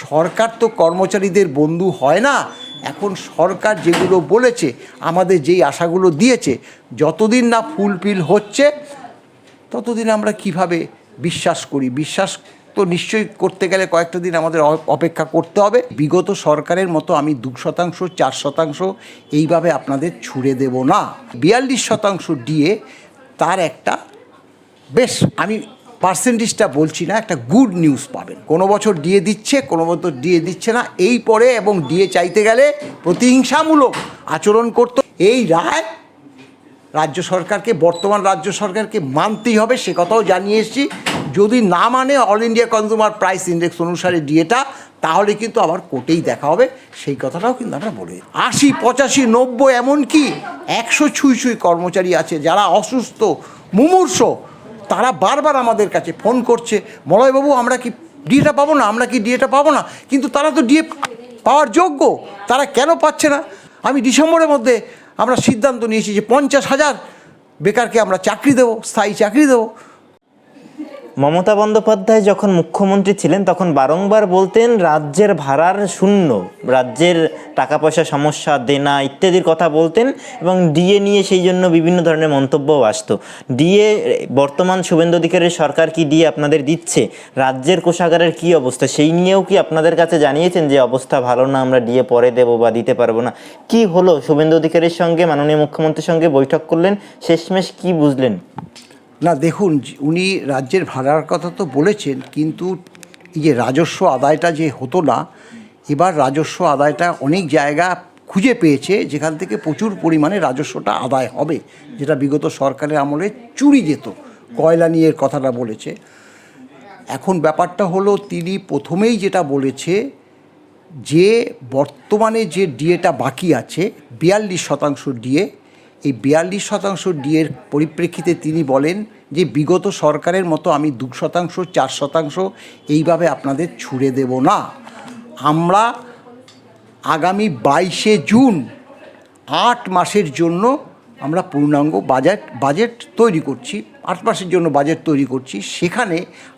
সরকার তো কর্মচারীদের বন্ধু হয় না। এখন সরকার যেগুলো বলেছে, আমাদের যেই আশাগুলো দিয়েছে, যতদিন না ফুলফিল হচ্ছে ততদিন আমরা কিভাবে বিশ্বাস করি? বিশ্বাস তো নিশ্চয়ই করতে গেলে কয়েকটা দিন আমাদের অপেক্ষা করতে হবে। বিগত সরকারের মতো আমি 2%, 4% এইভাবে আপনাদের ছুড়ে দেব না। 42% ডিএ, তার একটা বেশ, আমি পার্সেন্টেজটা বলছি না, একটা গুড নিউজ পাবেন। কোনো বছর ডিএ দিচ্ছে, কোনো বছর ডিএ দিচ্ছে না, এই পরে এবং ডিএ চাইতে গেলে প্রতিহিংসামূলক আচরণ করতে, এই রায় রাজ্য সরকারকে, বর্তমান রাজ্য সরকারকে মানতেই হবে, সে কথাও জানিয়ে এসেছি। যদি না মানে all India consumer price index অনুসারে ডিএটা, তাহলে কিন্তু আবার কোর্টেই দেখা হবে, সেই কথাটাও কিন্তু আমরা বলি। 80, 85, 90, এমনকি 100 ছুঁই কর্মচারী আছে যারা অসুস্থ, মুমূর্ষ, তারা বারবার আমাদের কাছে ফোন করছে, মলয়বাবু আমরা কি ডিএটা পাবো না, আমরা কি ডিএটা পাবো না? কিন্তু তারা তো ডিএ পাওয়ার যোগ্য, তারা কেন পাচ্ছে না? আমি ডিসেম্বরের মধ্যে আমরা সিদ্ধান্ত নিয়েছি যে 50,000 বেকারকে আমরা চাকরি দেবো, স্থায়ী চাকরি দেবো। মমতা বন্দ্যোপাধ্যায় যখন মুখ্যমন্ত্রী ছিলেন তখন বারংবার বলতেন রাজ্যের ভাড়ার শূন্য, রাজ্যের টাকা পয়সা সমস্যা, দেনা ইত্যাদির কথা বলতেন, এবং ডিএ নিয়ে সেই জন্য বিভিন্ন ধরনের মন্তব্যও আসতো। ডিএ বর্তমান শুভেন্দু অধিকারীর সরকার কি ডিএ আপনাদের দিচ্ছে? রাজ্যের কোষাগারের কি অবস্থা, সেই নিয়েও কি আপনাদের কাছে জানিয়েছেন যে অবস্থা ভালো না, আমরা ডিএ পরে দেবো বা দিতে পারবো না? কি হলো? শুভেন্দু অধিকারীর সঙ্গে, মাননীয় মুখ্যমন্ত্রীর সঙ্গে বৈঠক করলেন, শেষমেশ কি বুঝলেন? না দেখুন, উনি রাজ্যের ভাড়ার কথা তো বলেছেন, কিন্তু এই যে রাজস্ব আদায়টা যে হতো না, এবার রাজস্ব আদায়টা অনেক জায়গা খুঁজে পেয়েছে যেখান থেকে প্রচুর পরিমাণে রাজস্বটা আদায় হবে, যেটা বিগত সরকারের আমলে চুরি যেত। কয়লা নিয়ে কথাটা বলেছে। এখন ব্যাপারটা হলো, তিনি প্রথমেই যেটা বলেছে যে বর্তমানে যে ডিএটা বাকি আছে 42% ডিএ, এই 42% ডিএর পরিপ্রেক্ষিতে তিনি বলেন যে বিগত সরকারের মতো আমি 2%, 4% এইভাবে আপনাদের ছুড়ে দেব না। আমরা আগামী 22শে জুন 8 মাসের জন্য আমরা পূর্ণাঙ্গ বাজেট তৈরি করছি, 8 মাসের জন্য বাজেট তৈরি করছি। সেখানে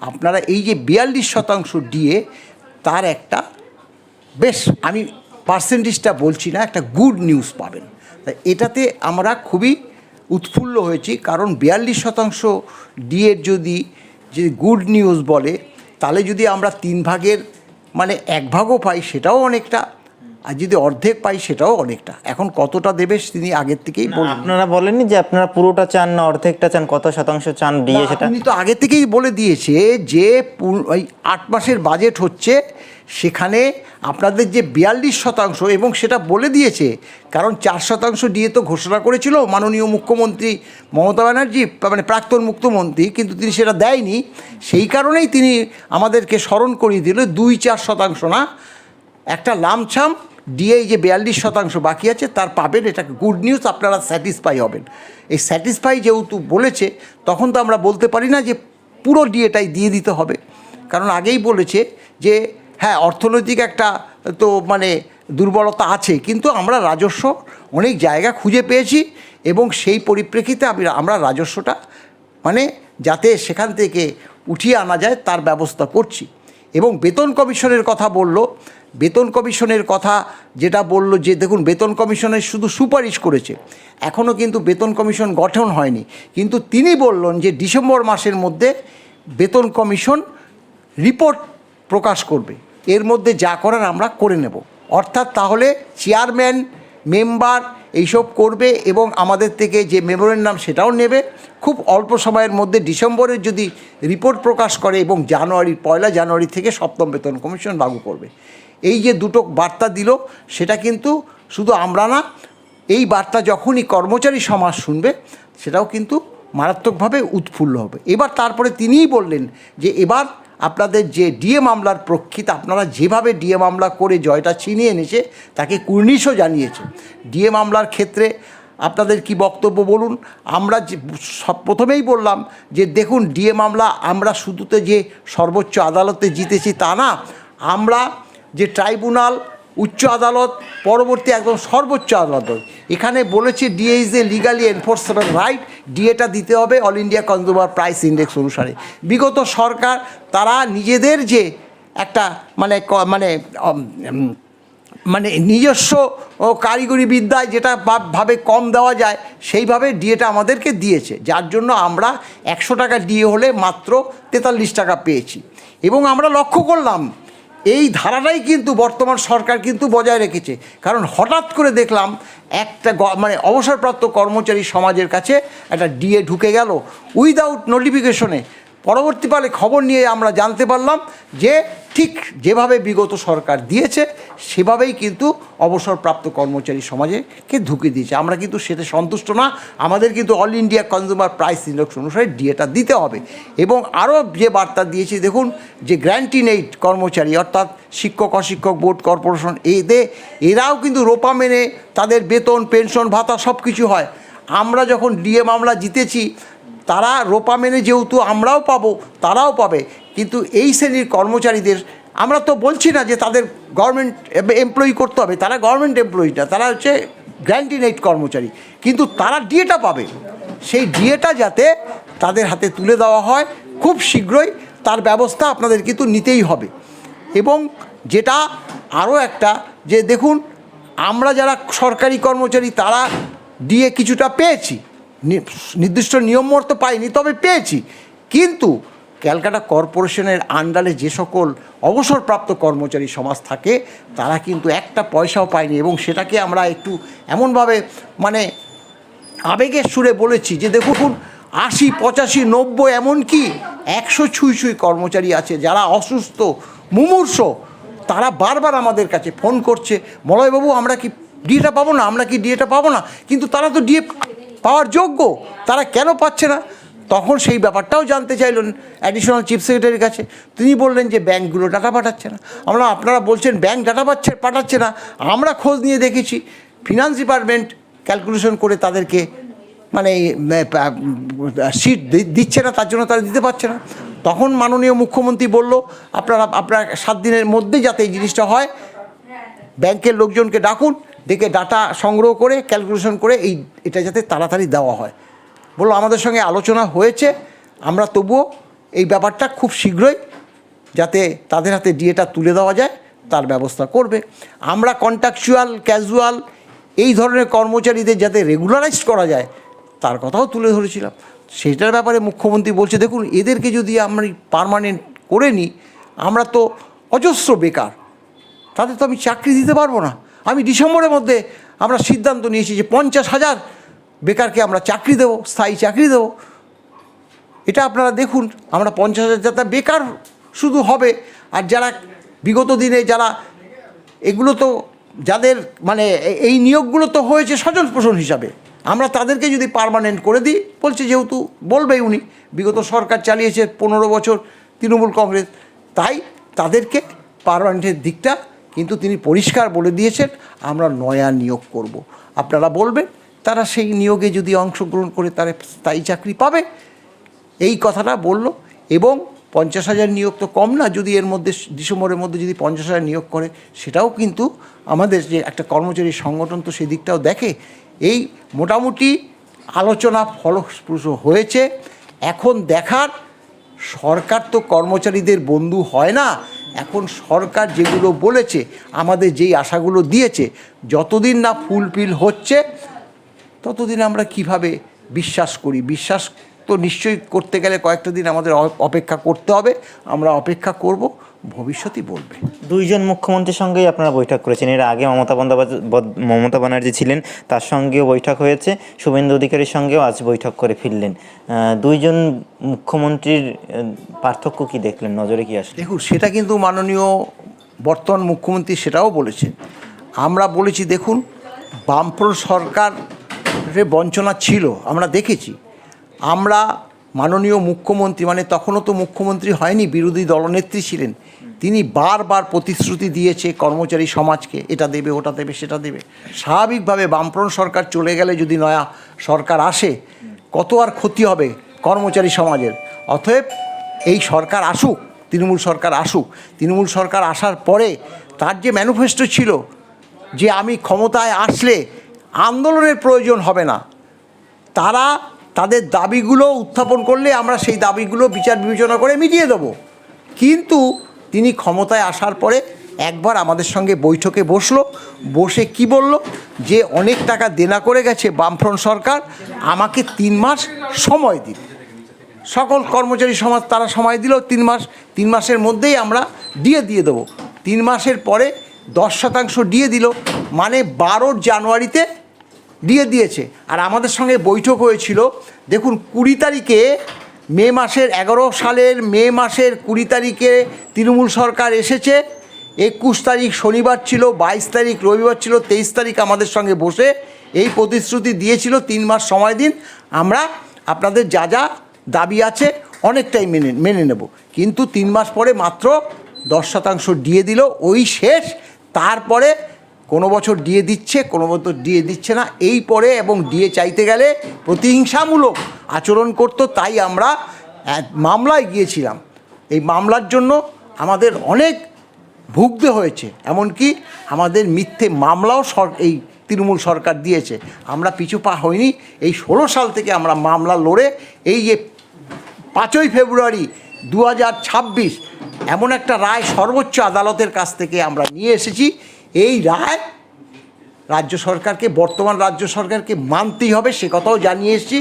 আপনারা এই যে 42% ডিএ, তার একটা বেশ, আমি পার্সেন্টেজটা বলছি না, একটা গুড নিউজ পাবেন। এটাতে আমরা খুবই উৎফুল্ল হয়েছি, কারণ 42% ডিএর যদি গুড নিউজ বলে, তাহলে যদি আমরা 3 ভাগের মানে 1 ভাগও পাই সেটাও অনেকটা, আর যদি অর্ধেক পাই সেটাও অনেকটা। এখন কতটা দেবে তিনি আগের থেকেই বলুন। আপনারা বলেননি যে আপনারা পুরোটা চান না অর্ধেকটা চান, কত শতাংশ চান ডিএ? সেটা তিনি তো আগে থেকেই বলে দিয়েছে যে ওই 8 মাসের বাজেট হচ্ছে, সেখানে আপনাদের যে 42%, এবং সেটা বলে দিয়েছে কারণ 4% ডিএ তো ঘোষণা করেছিল মাননীয় মুখ্যমন্ত্রী মমতা ব্যানার্জি, মানে প্রাক্তন মুখ্যমন্ত্রী, কিন্তু তিনি সেটা দেয়নি। সেই কারণেই তিনি আমাদেরকে স্মরণ করিয়ে দিল 2-4% না, একটা লামছাম ডিএ যে 42% বাকি আছে তার পাবেন। এটা গুড নিউজ, আপনারা স্যাটিসফাই হবেন। এই স্যাটিসফাই যেহেতু বলেছে, তখন তো আমরা বলতে পারি না যে পুরো ডিএটাই দিয়ে দিতে হবে, কারণ আগেই বলেছে যে হ্যাঁ অর্থনৈতিক একটা তো মানে দুর্বলতা আছে, কিন্তু আমরা রাজস্ব অনেক জায়গা খুঁজে পেয়েছি, এবং সেই পরিপ্রেক্ষিতে আমরা রাজস্বটা মানে যাতে সেখান থেকে উঠিয়ে আনা যায় তার ব্যবস্থা করছি। এবং বেতন কমিশনের কথা বলল, বেতন কমিশনের কথা যেটা বলল যে দেখুন, বেতন কমিশনের শুধু সুপারিশ করেছে, এখনও কিন্তু বেতন কমিশন গঠন হয়নি, কিন্তু তিনি বললেন যে ডিসেম্বর মাসের মধ্যে বেতন কমিশন রিপোর্ট প্রকাশ করবে, এর মধ্যে যা করার আমরা করে নেব। অর্থাৎ তাহলে চেয়ারম্যান, মেম্বার এইসব করবে, এবং আমাদের থেকে যে মেমোরেন্ডাম সেটাও নেবে। খুব অল্প সময়ের মধ্যে ডিসেম্বরের যদি রিপোর্ট প্রকাশ করে, এবং 1 জানুয়ারি থেকে 7ম বেতন কমিশন লাগু করবে। এই যে দুটো বার্তা দিল, সেটা কিন্তু শুধু আমরা না, এই বার্তা যখনই কর্মচারী সমাজ শুনবে সেটাও কিন্তু মারাত্মকভাবে উৎফুল্ল হবে। এবার তারপরে তিনিই বললেন যে এবার আপনাদের যে ডিএ মামলার প্রক্ষিত, আপনারা যেভাবে ডিএ মামলা করে জয়টা ছিনিয়ে এনেছে তাকে কুর্নিশও জানিয়েছে। ডিএ মামলার ক্ষেত্রে আপনাদের কি বক্তব্য বলুন? আমরা যে প্রথমেই বললাম যে দেখুন, ডিএ মামলা আমরা শুধুতে যে সর্বোচ্চ আদালতে জিতেছি তা না, আমরা যে ট্রাইব্যুনাল, উচ্চ আদালত, পরবর্তী একদম সর্বোচ্চ আদালত, এখানে বলেছে DA is a legally enforceable right, ডিএটা দিতে হবে all India consumer price index অনুসারে। বিগত সরকার তারা নিজেদের যে একটা মানে নিজস্ব কারিগরি বিদ্যায় যেটা ভাবে কম দেওয়া যায় সেইভাবে ডিএটা আমাদেরকে দিয়েছে, যার জন্য আমরা 100 টাকা ডিএ হলে মাত্র 43 টাকা পেয়েছি। এবং আমরা লক্ষ্য করলাম এই ধারাটাই কিন্তু বর্তমান সরকার কিন্তু বজায় রেখেছে, কারণ হঠাৎ করে দেখলাম একটা অবসরপ্রাপ্ত কর্মচারী সমাজের কাছে একটা ডিএ ঢুকে গেল উইদাউট নোটিফিকেশনে। পরবর্তীকালে খবর নিয়ে আমরা জানতে পারলাম যে ঠিক যেভাবে বিগত সরকার দিয়েছে সেভাবেই কিন্তু অবসরপ্রাপ্ত কর্মচারী সমাজকে ঢুকে দিয়েছে। আমরা কিন্তু সেটা সন্তুষ্ট না, আমাদের কিন্তু all India consumer price index অনুসারে ডিএটা দিতে হবে। এবং আরও যে বার্তা দিয়েছি দেখুন, যে গ্র্যান্টিনেট কর্মচারী অর্থাৎ শিক্ষক, অশিক্ষক, বোর্ড, কর্পোরেশন এরাও কিন্তু রোপা মেনে তাদের বেতন, পেনশন, ভাতা সব কিছু হয়। আমরা যখন ডিএ মামলা জিতেছি তারা রোপা মেনে যেহেতু আমরাও পাবো তারাও পাবে, কিন্তু এই শ্রেণীর কর্মচারীদের আমরা তো বলছি না যে তাদের গভর্নমেন্ট এমপ্লয়ি করতে হবে, তারা গভর্নমেন্ট এমপ্লয়ি না, তারা হচ্ছে গ্র্যান্টিনেট কর্মচারী, কিন্তু তারা ডিএটা পাবে। সেই ডিএটা যাতে তাদের হাতে তুলে দেওয়া হয় খুব শীঘ্রই, তার ব্যবস্থা আপনাদের কিন্তু নিতেই হবে। এবং যেটা আরও একটা যে দেখুন, আমরা যারা সরকারি কর্মচারী তারা ডিএ কিছুটা পেয়েছি, নির্দিষ্ট নিয়ম মতো পাইনি, তবে পেয়েছি। কিন্তু ক্যালকাটা কর্পোরেশনের আন্ডারে যে সকল অবসরপ্রাপ্ত কর্মচারী সমাজ থাকে তারা কিন্তু একটা পয়সাও পায়নি। এবং সেটাকে আমরা একটু এমনভাবে আবেগের সুরে বলেছি যে দেখুন 80, 85, 90 এমনকি 100 ছুঁই কর্মচারী আছে যারা অসুস্থ, মুমূর্ষ, তারা বারবার আমাদের কাছে ফোন করছে, মলয়বাবু আমরা কি ডিএটা পাবো না, আমরা কি ডিএটা পাবো না, কিন্তু তারা তো ডিএ পাওয়ার যোগ্য, তারা কেন পাচ্ছে না? তখন সেই ব্যাপারটাও জানতে চাইলেন অ্যাডিশনাল চিফ সেক্রেটারির কাছে। তিনি বললেন যে ব্যাঙ্কগুলো ডাটা পাঠাচ্ছে না। আপনারা বলছেন ব্যাঙ্ক ডাটা পাঠাচ্ছে না, আমরা খোঁজ নিয়ে দেখেছি ফিনান্স ডিপার্টমেন্ট ক্যালকুলেশন করে তাদেরকে সিট দিচ্ছে না, তার জন্য তারা দিতে পারছে না। তখন মাননীয় মুখ্যমন্ত্রী বলল আপনারা 7 দিনের মধ্যে যাতে এই জিনিসটা হয়, ব্যাংকের লোকজনকে ডাকুন, ডেকে ডাটা সংগ্রহ করে ক্যালকুলেশন করে এটা যাতে তাড়াতাড়ি দেওয়া হয়। বললো আমাদের সঙ্গে আলোচনা হয়েছে, আমরা তবুও এই ব্যাপারটা খুব শীঘ্রই যাতে তাদের হাতে ডিএটা তুলে দেওয়া যায় তার ব্যবস্থা করবে। আমরা কন্ট্রাকচুয়াল, ক্যাজুয়াল এই ধরনের কর্মচারীদের যাতে রেগুলারাইজ করা যায় তার কথাও তুলে ধরেছিলাম। সেটার ব্যাপারে মুখ্যমন্ত্রী বলছে দেখুন এদেরকে যদি আমরা পার্মানেন্ট করে নিই আমরা তো অজস্র বেকার, তাদের তো আমি চাকরি দিতে পারবো না। আমি ডিসেম্বরের মধ্যে আমরা সিদ্ধান্ত নিয়েছি যে 50,000 বেকারকে আমরা চাকরি দেবো, স্থায়ী চাকরি দেবো। এটা আপনারা দেখুন, আমরা 50,000 যাতে বেকার শুধু হবে, আর যারা বিগত দিনে যারা এগুলো তো যাদের এই নিয়োগগুলো তো হয়েছে স্বজন পোষণ হিসাবে, আমরা তাদেরকে যদি পার্মানেন্ট করে দিই, বলছে যেহেতু বলবেই উনি বিগত সরকার চালিয়েছে 15 বছর তৃণমূল কংগ্রেস, তাই তাদেরকে পার্মানেন্টের দিকটা কিন্তু তিনি পরিষ্কার বলে দিয়েছেন আমরা নয়া নিয়োগ করব। আপনারা বলবেন তারা সেই নিয়োগে যদি অংশগ্রহণ করে তারা স্থায়ী চাকরি পাবে, এই কথাটা বলল। এবং 50,000 নিয়োগ তো কম না, যদি এর মধ্যে ডিসেম্বরের মধ্যে যদি 50,000 নিয়োগ করে সেটাও কিন্তু আমাদের যে একটা কর্মচারী সংগঠন তো সেই দিকটাও দেখে। এই মোটামুটি আলোচনা ফলপ্রসূ হয়েছে। এখন দেখার, সরকার তো কর্মচারীদের বন্ধু হয় না, এখন সরকার যেগুলো বলেছে আমাদের যেই আশাগুলো দিয়েছে যতদিন না ফুলফিল হচ্ছে ততদিন আমরা কিভাবে বিশ্বাস করি। বিশ্বাস তো নিশ্চয়ই করতে গেলে কয়েকটা দিন আমাদের অপেক্ষা করতে হবে, আমরা অপেক্ষা করব, ভবিষ্যতই বলবে। 2 জন মুখ্যমন্ত্রীর সঙ্গেই আপনারা বৈঠক করেছেন, এর আগে মমতা ব্যানার্জি ছিলেন, তার সঙ্গেও বৈঠক হয়েছে, শুভেন্দু অধিকারীর সঙ্গেও আজ বৈঠক করে ফিরলেন। 2 জন মুখ্যমন্ত্রীর পার্থক্য কি দেখলেন, নজরে কি আসলে? দেখুন সেটা কিন্তু মাননীয় বর্তমান মুখ্যমন্ত্রী সেটাও বলেছেন। আমরা বলেছি দেখুন বামফ্রন্ট সরকারের বঞ্চনা ছিল, আমরা দেখেছি। আমরা মাননীয় মুখ্যমন্ত্রী তখনও তো মুখ্যমন্ত্রী হয়নি, বিরোধী দলনেত্রী ছিলেন, তিনি বারবার প্রতিশ্রুতি দিয়েছে কর্মচারী সমাজকে এটা দেবে, ওটা দেবে, সেটা দেবে। স্বাভাবিকভাবে বামফ্রন্ট সরকার চলে গেলে যদি নয়া সরকার আসে কত আর ক্ষতি হবে কর্মচারী সমাজের। অতএব এই সরকার আসুক, তৃণমূল সরকার আসুক, তৃণমূল সরকার আসার পরে তার যে ম্যানিফেস্টো ছিল যে আমি ক্ষমতায় আসলে আন্দোলনের প্রয়োজন হবে না, তারা তাদের দাবিগুলো উত্থাপন করলে আমরা সেই দাবিগুলো বিচার বিবেচনা করে মিটিয়ে দেবো। কিন্তু তিনি ক্ষমতায় আসার পরে একবার আমাদের সঙ্গে বৈঠকে বসলো, বসে কি বলল, যে অনেক টাকা দেনা করে গেছে বামফ্রন্ট সরকার, আমাকে 3 মাস সময় দিন। সকল কর্মচারী সমাজ তারা সময় দিল 3 মাস, 3 মাসের মধ্যেই আমরা দিয়ে দেবো। 3 মাসের পরে 10% দিয়ে দিল, মানে 12 জানুয়ারিতে দিয়ে দিয়েছে। আর আমাদের সঙ্গে বৈঠক হয়েছিল, দেখুন 20 তারিখে মে মাসের 11 সালের মে মাসের 20 তারিখে তৃণমূল সরকার এসেছে, 21 তারিখ শনিবার ছিল, 22 তারিখ রবিবার ছিল, 23 তারিখ আমাদের সঙ্গে বসে এই প্রতিশ্রুতি দিয়েছিল 3 মাস সময় দিন, আমরা আপনাদের যা যা দাবি আছে অনেকটাই মেনে নেব। কিন্তু 3 মাস পরে মাত্র 10% দিয়ে দিল, ওই শেষ। তারপরে কোনো বছর দিয়ে দিচ্ছে, কোনো বছর দিয়ে দিচ্ছে না, এই পরে এবং দিয়ে চাইতে গেলে প্রতিহিংসামূলক আচরণ করতো। তাই আমরা মামলায় গিয়েছিলাম। এই মামলার জন্য আমাদের অনেক ভুগতে হয়েছে, এমনকি আমাদের মিথ্যে মামলাও এই তৃণমূল সরকার দিয়েছে। আমরা পিছু পা হইনি। এই 16 সাল থেকে আমরা মামলা লড়ে এই যে 5ই ফেব্রুয়ারি 2026 এমন একটা রায় সর্বোচ্চ আদালতের কাছ থেকে আমরা নিয়ে এসেছি। এই রায় রাজ্য সরকারকে, বর্তমান রাজ্য সরকারকে মানতেই হবে, সে কথাও জানিয়ে এসেছি।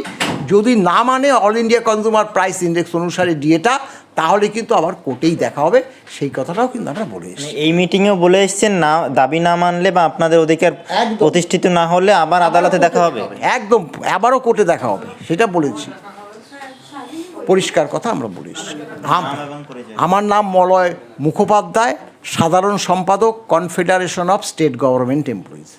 যদি না মানে all India consumer price index অনুসারে ডিএটা, তাহলে কিন্তু আবার কোর্টেই দেখা হবে, সেই কথাটাও কিন্তু আমরা বলে এসেছি। এই মিটিংয়েও বলে এসছেন, না দাবি না মানলে বা আপনাদের অধিকার প্রতিষ্ঠিত না হলে আবার আদালতে দেখা হবে। একদম, আবারও কোর্টে দেখা হবে, সেটা বলেছি, পরিষ্কার কথা আমরা বলে এসেছি। আমার নাম মলয় মুখোপাধ্যায়, সাধারণ সম্পাদক, confederation of state government employees.